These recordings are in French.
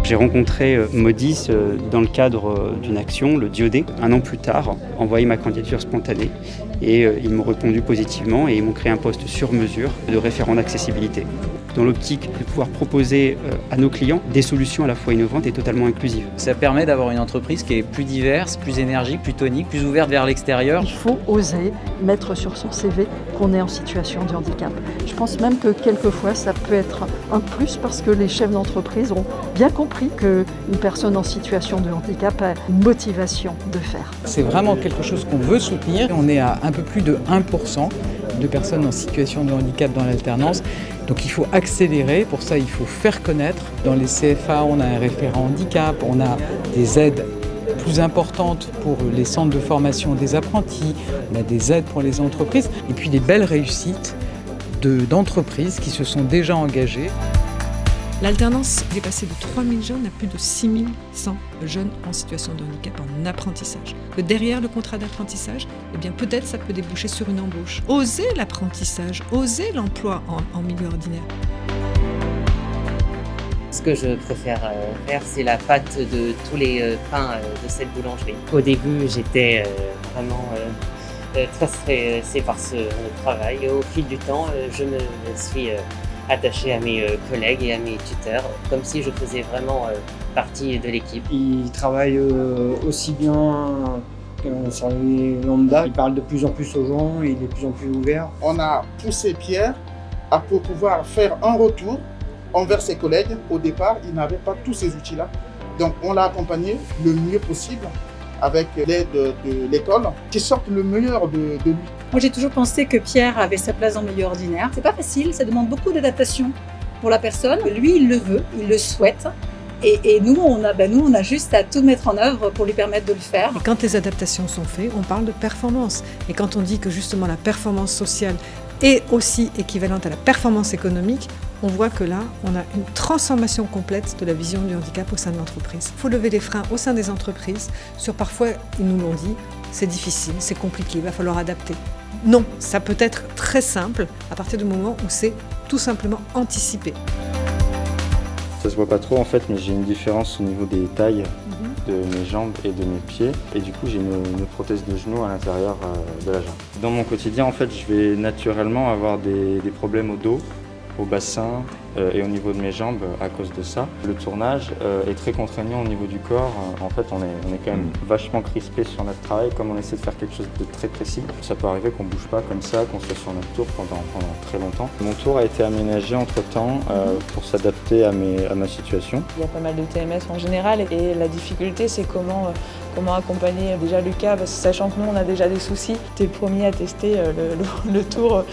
J'ai rencontré Modis dans le cadre d'une action, le Diodé. Un an plus tard, envoyé ma candidature spontanée et ils m'ont répondu positivement et ils m'ont créé un poste sur mesure de référent d'accessibilité. Dans l'optique de pouvoir proposer à nos clients des solutions à la fois innovantes et totalement inclusives. Ça permet d'avoir une entreprise qui est plus diverse, plus énergique, plus tonique, plus ouverte vers l'extérieur. Il faut oser mettre sur son CV qu'on est en situation de handicap. Je pense même que quelquefois ça peut être un plus parce que les chefs d'entreprise ont bien compris qu'une personne en situation de handicap a une motivation de faire. C'est vraiment quelque chose qu'on veut soutenir. On est à un peu plus de 1% de personnes en situation de handicap dans l'alternance. Donc il faut accélérer, pour ça il faut faire connaître. Dans les CFA, on a un référent handicap, on a des aides plus importantes pour les centres de formation des apprentis, on a des aides pour les entreprises et puis des belles réussites d'entreprises qui se sont déjà engagées. L'alternance est passée de 3000 jeunes à plus de 6100 jeunes en situation de handicap en apprentissage. Que derrière le contrat d'apprentissage, eh bien peut-être ça peut déboucher sur une embauche. Oser l'apprentissage, oser l'emploi en milieu ordinaire. Ce que je préfère faire, c'est la pâte de tous les pains de cette boulangerie. Au début, j'étais vraiment très stressée par ce travail. Et au fil du temps, je me suis attaché à mes collègues et à mes tuteurs, comme si je faisais vraiment partie de l'équipe. Ils travaillent aussi bien sur les lambda, ils parlent de plus en plus aux gens, il est de plus en plus ouvert. On a poussé Pierre pour pouvoir faire un retour envers ses collègues. Au départ, il n'avait pas tous ces outils-là. Donc on l'a accompagné le mieux possible avec l'aide de l'école, qui sorte le meilleur de lui. Moi j'ai toujours pensé que Pierre avait sa place dans le milieu ordinaire. C'est pas facile, ça demande beaucoup d'adaptation pour la personne. Lui il le veut, il le souhaite. Et nous, on a juste à tout mettre en œuvre pour lui permettre de le faire. Et quand les adaptations sont faites, on parle de performance. Et quand on dit que justement la performance sociale est aussi équivalente à la performance économique, on voit que là, on a une transformation complète de la vision du handicap au sein de l'entreprise. Il faut lever les freins au sein des entreprises sur parfois, ils nous l'ont dit, c'est difficile, c'est compliqué, il va falloir adapter. Non, ça peut être très simple à partir du moment où c'est tout simplement anticipé. Ça se voit pas trop en fait, mais j'ai une différence au niveau des tailles de mes jambes et de mes pieds. Et du coup, j'ai une prothèse de genou à l'intérieur de la jambe. Dans mon quotidien, en fait, je vais naturellement avoir des problèmes au dos, au bassin et au niveau de mes jambes à cause de ça. Le tournage est très contraignant au niveau du corps. En fait, on est quand même vachement crispé sur notre travail, comme on essaie de faire quelque chose de très précis. Ça peut arriver qu'on ne bouge pas comme ça, qu'on soit sur notre tour pendant très longtemps. Mon tour a été aménagé entre-temps pour s'adapter à ma situation. Il y a pas mal de TMS en général et la difficulté, c'est comment accompagner déjà Lucas, parce que sachant que nous, on a déjà des soucis. T'es le premier à tester le tour.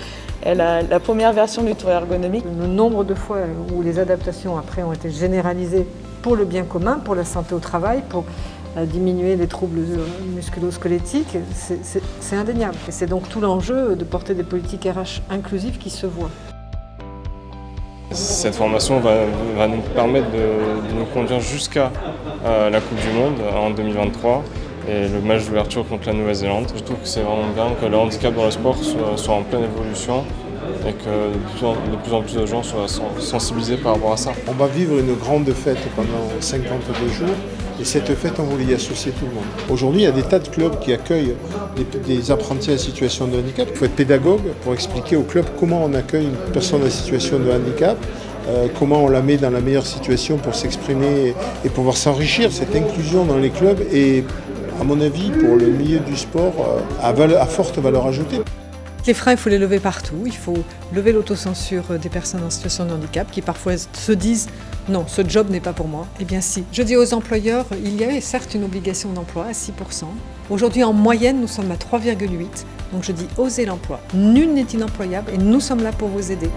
La première version du tour ergonomique. Le nombre de fois où les adaptations après ont été généralisées pour le bien commun, pour la santé au travail, pour diminuer les troubles musculo-squelettiques, c'est indéniable. Et c'est donc tout l'enjeu de porter des politiques RH inclusives qui se voient. Cette formation va nous permettre de nous conduire jusqu'à la Coupe du Monde en 2023. Et le match d'ouverture contre la Nouvelle-Zélande. Je trouve que c'est vraiment bien que le handicap dans le sport soit en pleine évolution et que de plus en plus de gens soient sensibilisés par rapport à ça. On va vivre une grande fête pendant 52 jours et cette fête, on voulait y associer tout le monde. Aujourd'hui, il y a des tas de clubs qui accueillent des apprentis en situation de handicap. Il faut être pédagogue pour expliquer au club comment on accueille une personne en situation de handicap, comment on la met dans la meilleure situation pour s'exprimer et pouvoir s'enrichir. Cette inclusion dans les clubs est, à mon avis, pour le milieu du sport, à forte valeur ajoutée. Les freins, il faut les lever partout. Il faut lever l'autocensure des personnes en situation de handicap qui parfois se disent « non, ce job n'est pas pour moi ». Eh bien si. Je dis aux employeurs, il y a certes une obligation d'emploi à 6%. Aujourd'hui, en moyenne, nous sommes à 3,8%. Donc je dis « osez l'emploi ». Nul n'est inemployable et nous sommes là pour vous aider.